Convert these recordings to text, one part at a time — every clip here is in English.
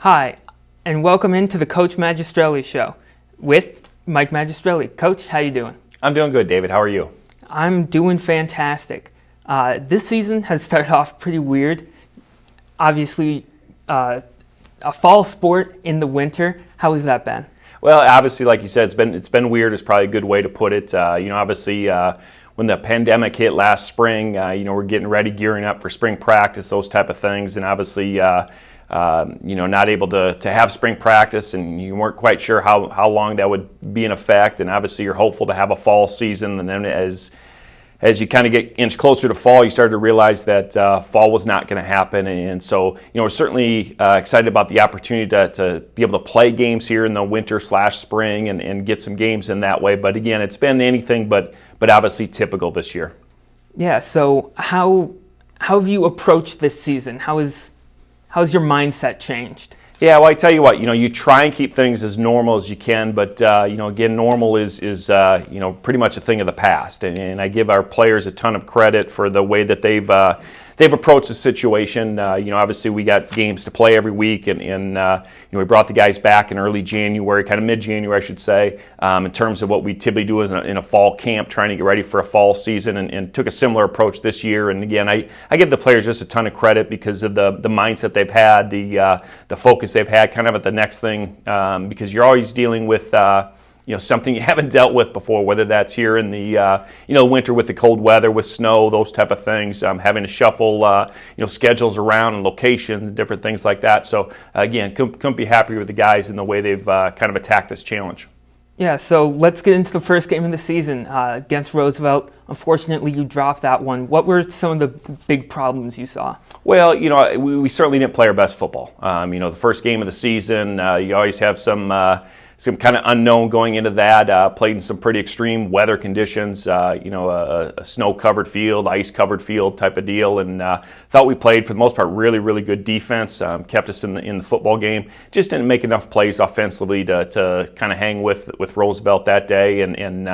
Hi, and welcome into the Coach Magistrelli Show with Mike Magistrelli. Coach, how you doing? I'm doing good, David. How are you? I'm doing fantastic. This season has started off pretty weird. Obviously, a fall sport in the winter. How has that been? Well, obviously, like you said, it's been weird is probably a good way to put it. Obviously, when the pandemic hit last spring, we're getting ready, gearing up for spring practice, those type of things, and obviously, not able to have spring practice, and you weren't quite sure how long that would be in effect. And obviously, you're hopeful to have a fall season, and then as you kind of get inch closer to fall, you started to realize that fall was not going to happen. And so, we're certainly excited about the opportunity to be able to play games here in the winter/spring and get some games in that way. But again, it's been anything but obviously typical this year. Yeah. So how have you approached this season? How's your mindset changed? Yeah, well, I tell you what, you try and keep things as normal as you can, but again, normal is pretty much a thing of the past, and I give our players a ton of credit for the way that they've approached the situation. Obviously we got games to play every week, and we brought the guys back in early January, kind of mid-January, I should say, in terms of what we typically do in a fall camp, trying to get ready for a fall season, and took a similar approach this year. And again, I give the players just a ton of credit because of the mindset they've had, the focus they've had, kind of at the next thing, because you're always dealing with something you haven't dealt with before, whether that's here in the winter with the cold weather, with snow, those type of things, having to shuffle schedules around and locations, different things like that. So again, couldn't be happier with the guys and the way they've kind of attacked this challenge. Yeah, so let's get into the first game of the season against Roosevelt. Unfortunately, you dropped that one. What were some of the big problems you saw? Well, we certainly didn't play our best football. The first game of the season, you always have some kind of unknown going into that. Played in some pretty extreme weather conditions, a snow-covered field, ice-covered field type of deal, and thought we played, for the most part, really, really good defense, kept us in the football game. Just didn't make enough plays offensively to kind of hang with Roosevelt that day, and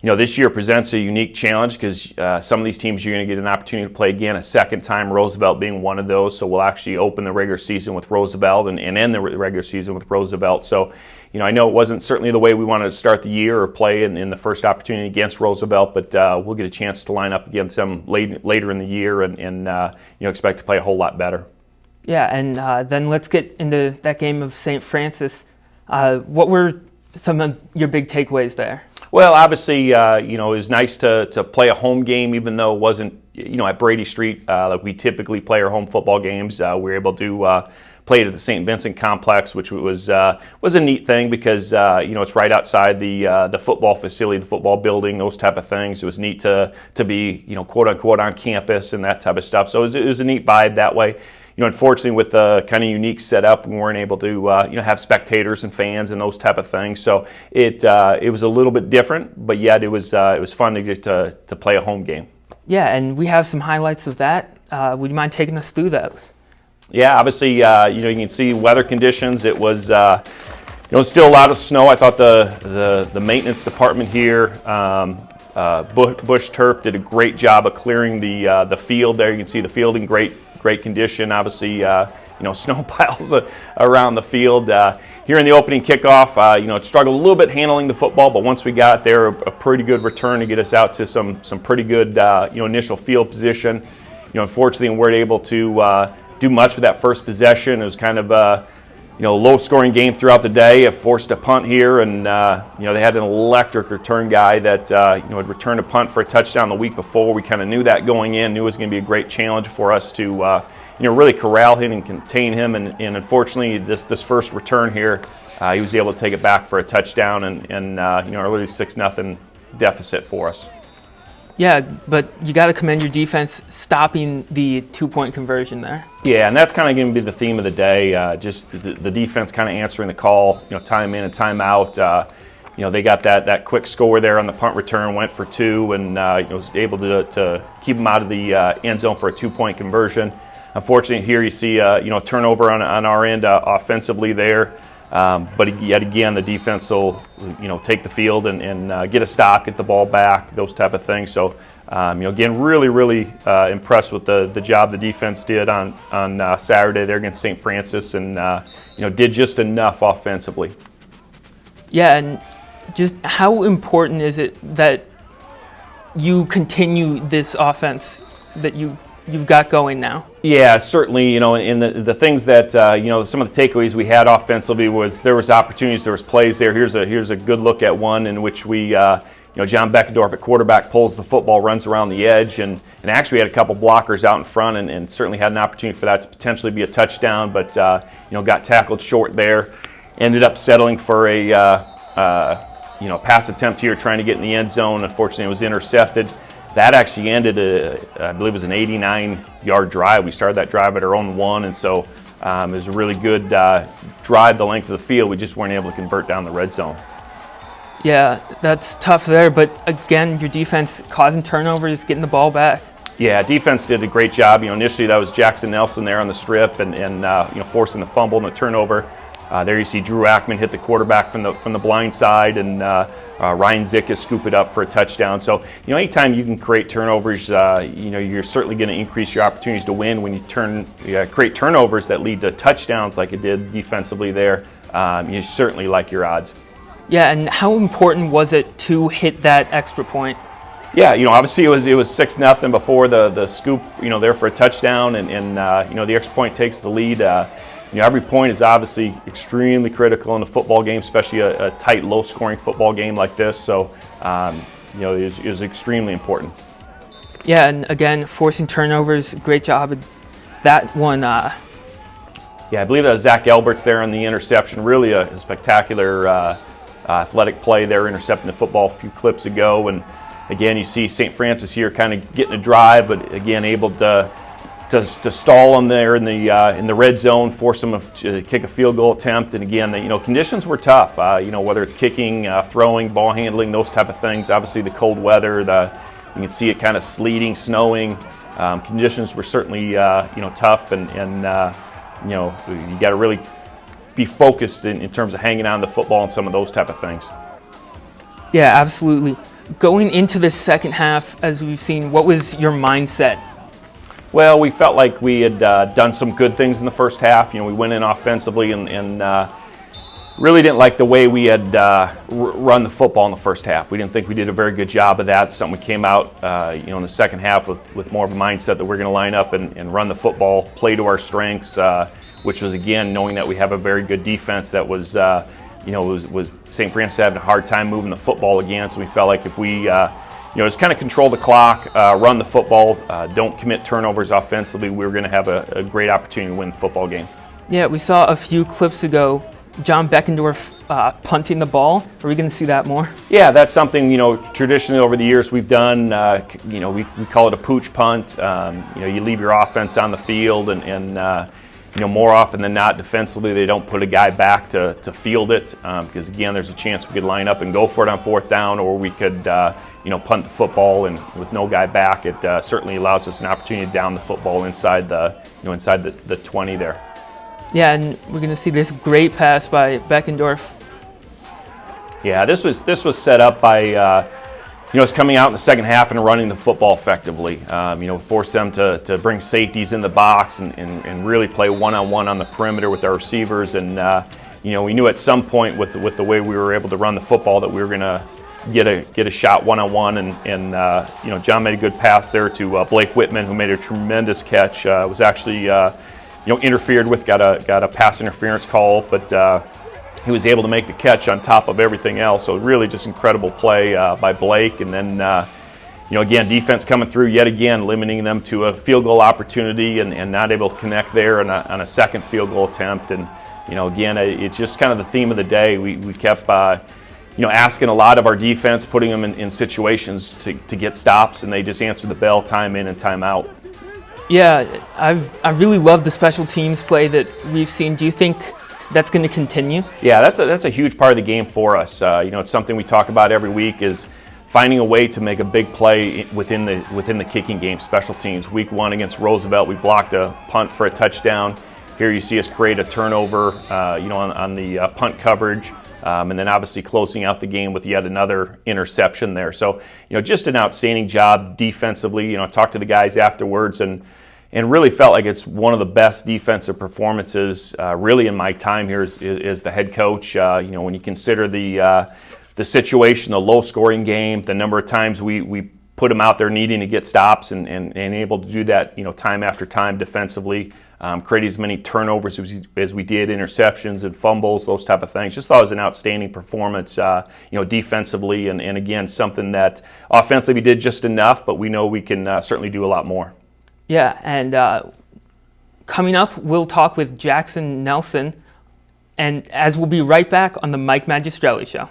this year presents a unique challenge because some of these teams you're going to get an opportunity to play again a second time, Roosevelt being one of those. So we'll actually open the regular season with Roosevelt and end the regular season with Roosevelt. So, I know it wasn't certainly the way we wanted to start the year or play in the first opportunity against Roosevelt, but we'll get a chance to line up against them later in the year and expect to play a whole lot better. Yeah, and then let's get into that game of St. Francis. What were some of your big takeaways there? Well, obviously, it was nice to play a home game, even though it wasn't, at Brady Street like we typically play our home football games. We were able to play it at the St. Vincent complex, which was a neat thing because it's right outside the football facility, the football building, those type of things. It was neat to be quote unquote on campus and that type of stuff. So it was a neat vibe that way. Unfortunately, with the kind of unique setup, we weren't able to have spectators and fans and those type of things. So it was a little bit different, but yet it was fun to get to play a home game. Yeah, and we have some highlights of that. Would you mind taking us through those? Yeah, obviously, you can see weather conditions. It was still a lot of snow. I thought the maintenance department here, Bush Turf, did a great job of clearing the field there. You can see the field in great condition. Obviously, snow piles around the field. Here in the opening kickoff, it struggled a little bit handling the football, but once we got there, a pretty good return to get us out to some pretty good initial field position. Unfortunately, we weren't able to do much with that first possession. It was kind of a low-scoring game throughout the day. I forced a punt here, and they had an electric return guy that had returned a punt for a touchdown the week before. We kind of knew that going in, knew it was going to be a great challenge for us to really corral him and contain him. And unfortunately, this first return here, he was able to take it back for a touchdown and a really 6-0 deficit for us. Yeah, but you got to commend your defense stopping the 2-point conversion there. Yeah, and that's kind of going to be the theme of the day. Just the defense kind of answering the call, time in and time out. They got that quick score there on the punt return, went for 2, and was able to keep them out of the end zone for a 2-point conversion. Unfortunately, here you see a turnover on our end offensively there. But yet again, the defense will take the field and get a stop, get the ball back, those type of things. So Again, really impressed with the job the defense did on Saturday there against St. Francis, and did just enough offensively. Yeah, and just how important is it that you continue this offense that you've got going now? Yeah, certainly. In the things that some of the takeaways we had offensively was there was opportunities, there was plays there. Here's a good look at one in which we. John Beckendorf at quarterback pulls the football, runs around the edge, and actually had a couple blockers out in front, and certainly had an opportunity for that to potentially be a touchdown, but got tackled short there. Ended up settling for a pass attempt here, trying to get in the end zone. Unfortunately, it was intercepted. That actually ended, I believe it was an 89-yard drive. We started that drive at our own 1, and so it was a really good drive the length of the field. We just weren't able to convert down the red zone. Yeah, that's tough there, but again, your defense causing turnovers, getting the ball back. Yeah, defense did a great job. Initially that was Jaxon Nelson there on the strip and forcing the fumble and the turnover. There you see Drew Ackman hit the quarterback from the blind side, and Ryan Zickus scoop it up for a touchdown. So anytime you can create turnovers, you're certainly going to increase your opportunities to win. When you create turnovers that lead to touchdowns like it did defensively there, you certainly like your odds. Yeah, and how important was it to hit that extra point? Yeah, obviously it was 6-0 before the scoop, there for a touchdown, and the extra point takes the lead. Every point is obviously extremely critical in a football game, especially a tight, low-scoring football game like this. So, it was extremely important. Yeah, and again, forcing turnovers, great job. That one. Yeah, I believe that was Zach Alberts there on the interception. Really a spectacular athletic play there, intercepting the football a few clips ago. And again, you see St. Francis here kind of getting a drive, but again able to stall them there in the red zone, force them to kick a field goal attempt. And again, conditions were tough. Whether it's kicking, throwing, ball handling, those type of things. Obviously, the cold weather, you can see it kind of sleeting, snowing. Conditions were certainly tough, and you got to really be focused in terms of hanging on to the football and some of those type of things. Yeah, absolutely. Going into the second half, as we've seen, what was your mindset? Well, we felt like we had done some good things in the first half. We went in offensively and really didn't like the way we had run the football in the first half. We didn't think we did a very good job of that. Something we came out in the second half with more of a mindset that we're going to line up and run the football, play to our strengths, which was, again, knowing that we have a very good defense that was St. Francis having a hard time moving the football again. So we felt like if we just kind of control the clock, run the football, don't commit turnovers offensively, we were going to have a great opportunity to win the football game. Yeah, we saw a few clips ago John Beckendorf punting the ball. Are we going to see that more? Yeah, that's something, traditionally over the years we've done. We call it a pooch punt. You leave your offense on the field, and more often than not, defensively, they don't put a guy back to field it, because, again, there's a chance we could line up and go for it on fourth down, or we could, punt the football, and with no guy back, it certainly allows us an opportunity to down the football inside the 20 there. Yeah, and we're going to see this great pass by Beckendorf. Yeah, this was set up by us coming out in the second half and running the football effectively. Force them to bring safeties in the box and really play one-on-one on the perimeter with our receivers. And we knew at some point with the way we were able to run the football that we were going to get a shot one-on-one. And John made a good pass there to Blake Whitman, who made a tremendous catch. Was actually interfered with, got a pass interference call, but he was able to make the catch on top of everything else. So really just incredible play by Blake. And then, again, defense coming through yet again, limiting them to a field goal opportunity and not able to connect there on a second field goal attempt. And, again, it's just kind of the theme of the day. We kept, asking a lot of our defense, putting them in situations to get stops, and they just answered the bell time in and time out. Yeah, I really love the special teams play that we've seen. Do you think that's going to continue? Yeah, that's a huge part of the game for us. It's something we talk about every week, is finding a way to make a big play within the kicking game. Special teams. Week 1 against Roosevelt, we blocked a punt for a touchdown. Here you see us create a turnover, on the punt coverage. and then obviously closing out the game with yet another interception there. So, just an outstanding job defensively. I talked to the guys afterwards and really felt like it's one of the best defensive performances really in my time here as the head coach. When you consider the situation, the low-scoring game, the number of times we put them out there needing to get stops and able to do that, time after time defensively, create as many turnovers as we did, interceptions and fumbles, those type of things. Just thought it was an outstanding performance, defensively, and again, something that offensively we did just enough, but we know we can certainly do a lot more. Yeah, and coming up, we'll talk with Jaxon Nelson, and as we'll be right back on the Mike Magistrelli Show.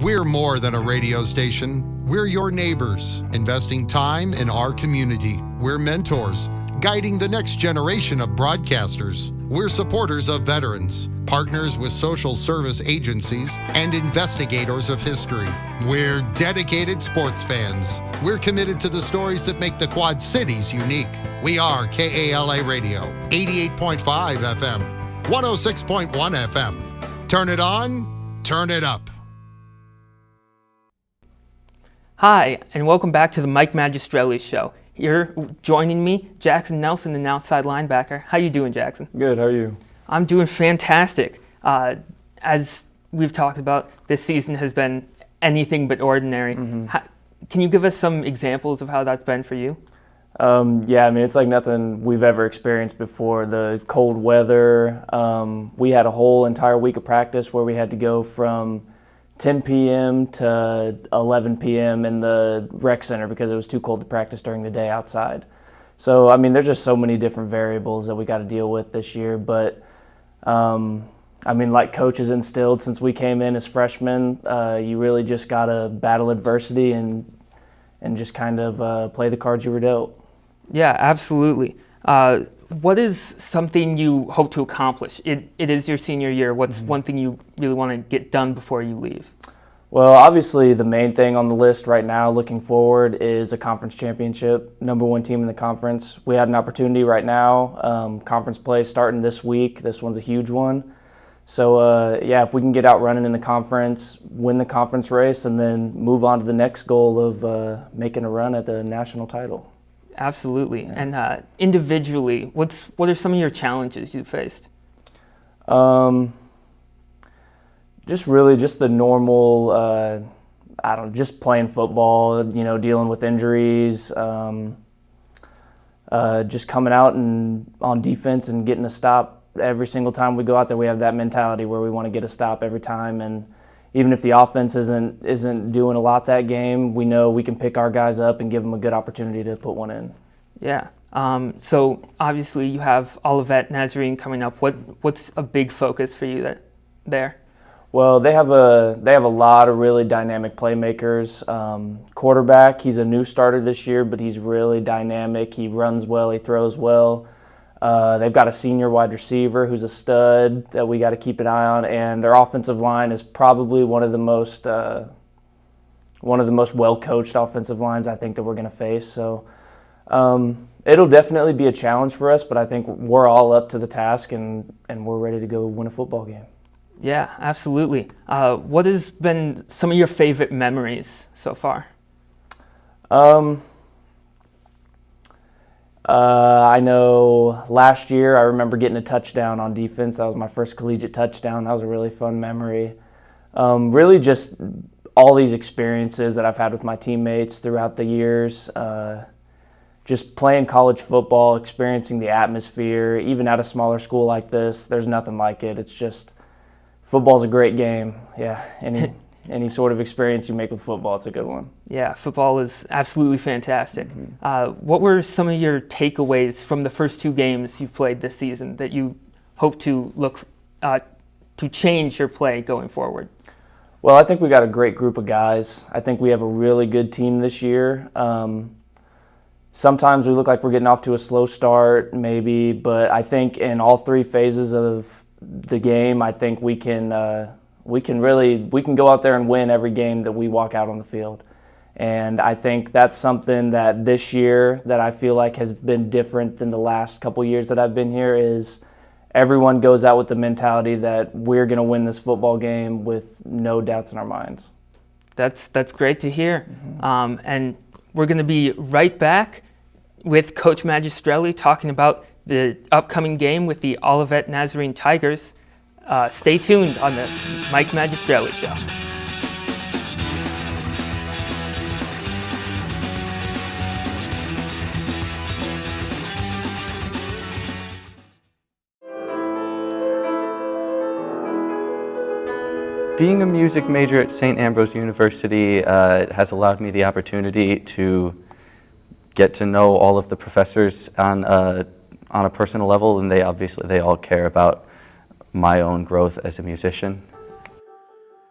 We're more than a radio station. We're your neighbors, investing time in our community. We're mentors, guiding the next generation of broadcasters. We're supporters of veterans, partners with social service agencies, and investigators of history. We're dedicated sports fans. We're committed to the stories that make the Quad Cities unique. We are KALA Radio, 88.5 FM, 106.1 FM. Turn it on, turn it up. Hi, and welcome back to the Mike Magistrelli Show. Here joining me, Jaxon Nelson, an outside linebacker. How you doing, Jaxon? Good, how are you? I'm doing fantastic. As we've talked about, this season has been anything but ordinary. Mm-hmm. Can you give us some examples of how that's been for you? Yeah, I mean, it's like nothing we've ever experienced before. The cold weather, we had a whole entire week of practice where we had to go from 10 p.m. to 11 p.m. in the rec center because it was too cold to practice during the day outside. So, I mean, there's just so many different variables that we got to deal with this year. But, I mean, like coaches instilled since we came in as freshmen, you really just got to battle adversity and just kind of play the cards you were dealt. Yeah, absolutely. What is something you hope to accomplish? It is your senior year. What's one thing you really want to get done before you leave? Well, obviously the main thing on the list right now looking forward is a conference championship, number one team in the conference. We had an opportunity right now, conference play starting this week. This one's a huge one. So, yeah, if we can get out running in the conference, win the conference race, and then move on to the next goal of making a run at the national title. Absolutely. Yeah. And individually, what are some of your challenges you faced? Just the normal, just playing football, dealing with injuries, just coming out and on defense and getting a stop every single time we go out there. We have that mentality where we want to get a stop every time, and even if the offense isn't doing a lot that game, we know we can pick our guys up and give them a good opportunity to put one in. Yeah. So obviously you have Olivet Nazarene coming up. What's a big focus for you there? Well, they have a lot of really dynamic playmakers. Quarterback, he's a new starter this year, but he's really dynamic. He runs well. He throws well. They've got a senior wide receiver who's a stud that we got to keep an eye on, and their offensive line is probably one of the most well-coached offensive lines I think that we're going to face. So it'll definitely be a challenge for us, but I think we're all up to the task and we're ready to go win a football game. Yeah, absolutely. What has been some of your favorite memories so far? I know last year I remember getting a touchdown on defense. That was my first collegiate touchdown. That was a really fun memory. Really just all these experiences that I've had with my teammates throughout the years. just playing college football, experiencing the atmosphere, even at a smaller school like this, there's nothing like it. It's just, football's a great game. Yeah, any sort of experience you make with football, it's a good one. Yeah, football is absolutely fantastic. What were some of your takeaways from the first 2 games you've played this season that you hope to look to change your play going forward? Well, I think we got a great group of guys. I think we have a really good team this year. Sometimes we look like we're getting off to a slow start, maybe, but I think in all 3 phases of the game, I think we can go out there and win every game that we walk out on the field. And I think that's something that this year that I feel like has been different than the last couple years that I've been here is everyone goes out with the mentality that we're going to win this football game with no doubts in our minds. That's great to hear. And we're going to be right back with Coach Magistrelli talking about the upcoming game with the Olivet Nazarene Tigers. Stay tuned on the Mike Magistrelli Show. Being a music major at St. Ambrose University has allowed me the opportunity to get to know all of the professors on a personal level, and they all care about my own growth as a musician.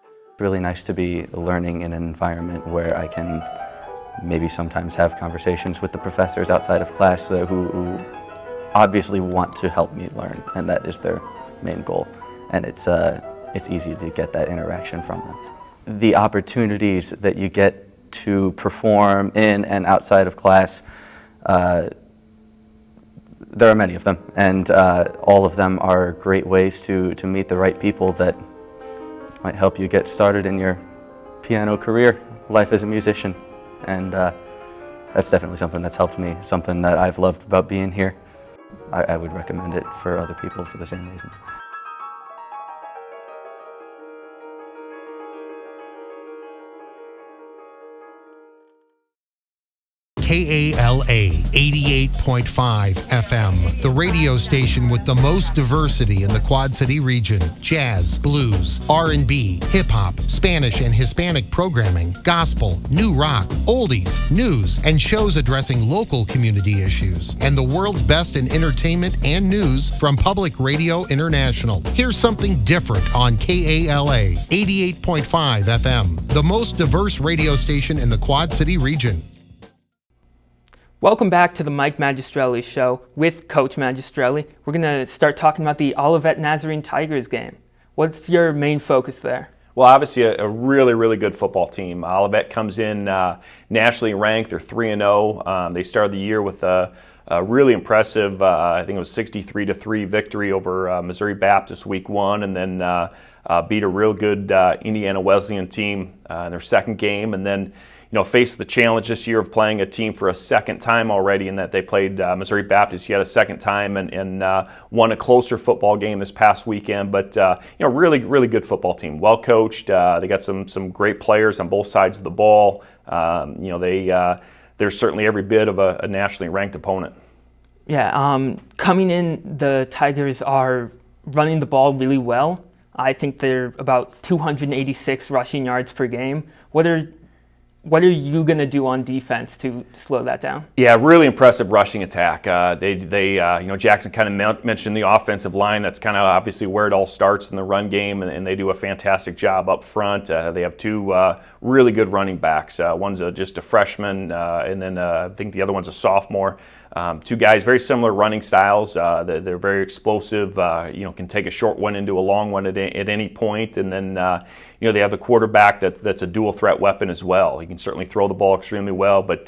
It's really nice to be learning in an environment where I can maybe sometimes have conversations with the professors outside of class who obviously want to help me learn, and that is their main goal. And it's easy to get that interaction from them. The opportunities that you get to perform in and outside of class, there are many of them, and all of them are great ways to meet the right people that might help you get started in your piano career, life as a musician. And that's definitely something that's helped me, something that I've loved about being here. I would recommend it for other people for the same reasons. KALA 88.5 FM, the radio station with the most diversity in the Quad City region. Jazz, blues, R&B, hip-hop, Spanish and Hispanic programming, gospel, new rock, oldies, news, and shows addressing local community issues. And the world's best in entertainment and news from Public Radio International. Here's something different on KALA 88.5 FM, the most diverse radio station in the Quad City region. Welcome back to the Mike Magistrelli Show with Coach Magistrelli. We're going to start talking about the Olivet Nazarene Tigers game. What's your main focus there? Well, obviously a really, really good football team. Olivet comes in nationally ranked. They're 3-0. They started the year with a really impressive, I think it was 63-3 victory over Missouri Baptist week 1, and then beat a real good Indiana Wesleyan team in their second game, and then faced the challenge this year of playing a team for a second time already, in that they played Missouri Baptist yet a second time and won a closer football game this past weekend. But really, really good football team, well coached. They got some great players on both sides of the ball. They're certainly every bit of a nationally ranked opponent. Yeah, coming in, the Tigers are running the ball really well. I think they're about 286 rushing yards per game. What are you going to do on defense to slow that down? Yeah, really impressive rushing attack. Jaxon kind of mentioned the offensive line. That's kind of obviously where it all starts in the run game, and they do a fantastic job up front. They have two really good running backs. One's just a freshman, and then I think the other one's a sophomore. Two guys, very similar running styles. They're very explosive. Can take a short one into a long one at any point, and then they have a quarterback that's a dual threat weapon as well. He can certainly throw the ball extremely well, but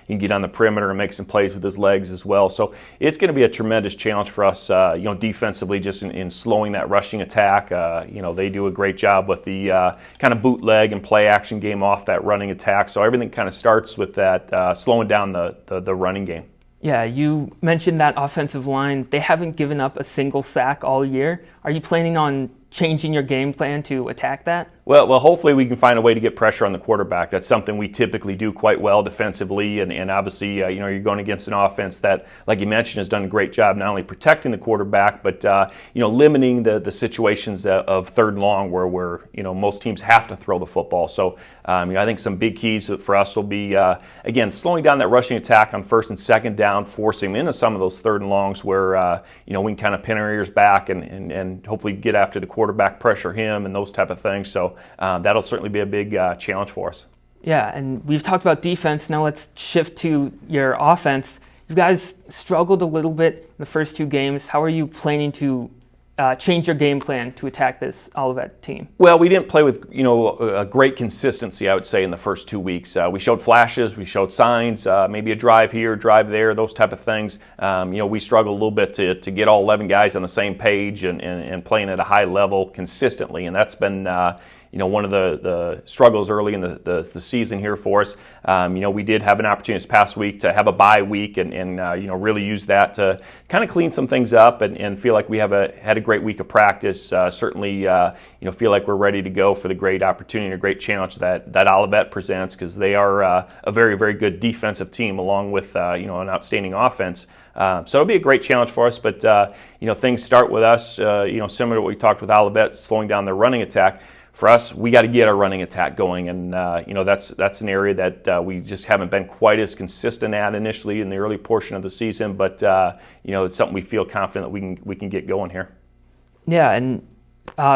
he can get on the perimeter and make some plays with his legs as well. So it's going to be a tremendous challenge for us, defensively, just in slowing that rushing attack. They do a great job with the kind of bootleg and play action game off that running attack. So everything kind of starts with that slowing down the running game. Yeah, you mentioned that offensive line. They haven't given up a single sack all year. Are you planning on changing your game plan to attack that? Well, hopefully we can find a way to get pressure on the quarterback. That's something we typically do quite well defensively, and obviously, you're going against an offense that, like you mentioned, has done a great job not only protecting the quarterback, but limiting the situations of third and long where most teams have to throw the football. So, I think some big keys for us will be again slowing down that rushing attack on first and second down, forcing them into some of those third and longs where we can kind of pin our ears back and hopefully get after the quarterback, pressure him, and those type of things. So. That'll certainly be a big challenge for us. Yeah, and we've talked about defense. Now let's shift to your offense. You guys struggled a little bit in the first 2 games. How are you planning to change your game plan to attack this Olivet team? Well, we didn't play with a great consistency, I would say, in the first 2 weeks. We showed flashes, we showed signs, maybe a drive here, drive there, those type of things. We struggled a little bit to get all 11 guys on the same page and playing at a high level consistently, and that's been one of the struggles early in the season here for us. We did have an opportunity this past week to have a bye week and really use that to kind of clean some things up and feel like we had a great week of practice. Certainly, feel like we're ready to go for the great opportunity and a great challenge that Olivet presents, because they are a very, very good defensive team along with an outstanding offense. So it'll be a great challenge for us, but things start with us, similar to what we talked with Olivet, slowing down their running attack. For us, we got to get our running attack going, and that's an area that we just haven't been quite as consistent at initially in the early portion of the season. But it's something we feel confident that we can get going here. Yeah, and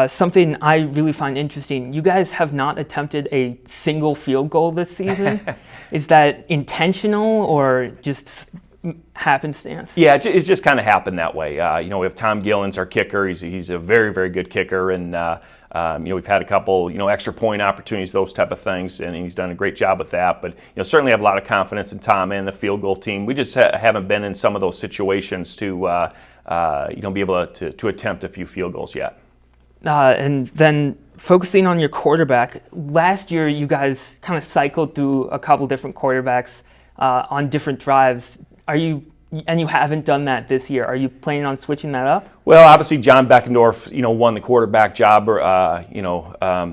something I really find interesting: you guys have not attempted a single field goal this season. Is that intentional or just happenstance? Yeah, it's just kind of happened that way. We have Tom Gillens, our kicker. He's a very, very good kicker, and we've had a couple, extra point opportunities, those type of things, and he's done a great job with that. But certainly have a lot of confidence in Tom and the field goal team. We just haven't been in some of those situations to be able to attempt a few field goals yet. And then focusing on your quarterback, last year you guys kind of cycled through a couple different quarterbacks on different drives. And you haven't done that this year. Are you planning on switching that up? Well, obviously John Beckendorf, won the quarterback job,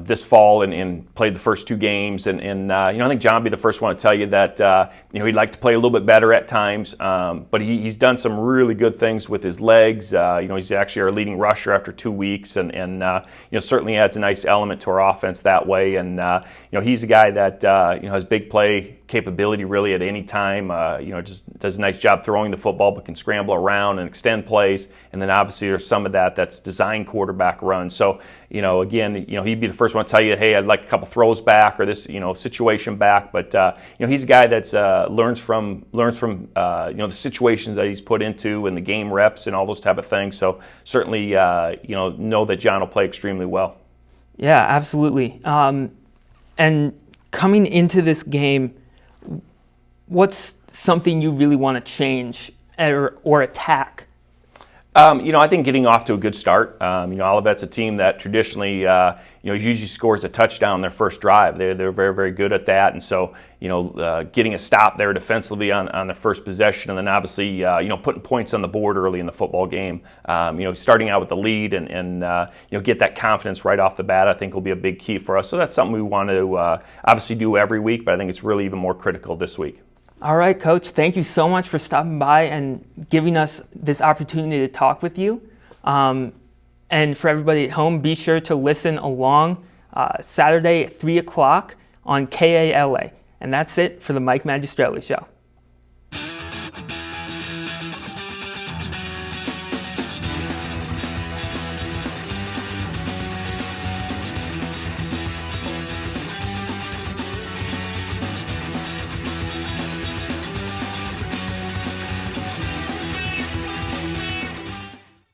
this fall and played the first 2 games. And I think John will be the first one to tell you that, he'd like to play a little bit better at times. But he's done some really good things with his legs. He's actually our leading rusher after 2 weeks and certainly adds a nice element to our offense that way. And, he's a guy that, has big play capability really at any time. Just does a nice job throwing the football, but can scramble around and extend plays. And then obviously there's some of that's designed quarterback runs. So, again, he'd be the first one to tell you, hey, I'd like a couple throws back or this, situation back. But, he's a guy that's learns from the situations that he's put into and the game reps and all those type of things. So certainly, know that John will play extremely well. Yeah, absolutely. And coming into this game, what's something you really want to change or attack? I think getting off to a good start. Olivet's a team that traditionally, usually scores a touchdown their first drive. They're very, very good at that. And so, getting a stop there defensively on the first possession, and then obviously, putting points on the board early in the football game. Starting out with the lead and get that confidence right off the bat, I think will be a big key for us. So that's something we want to obviously do every week, but I think it's really even more critical this week. All right, Coach, thank you so much for stopping by and giving us this opportunity to talk with you. And for everybody at home, be sure to listen along Saturday at 3 o'clock on KALA. And that's it for the Mike Magistrelli Show.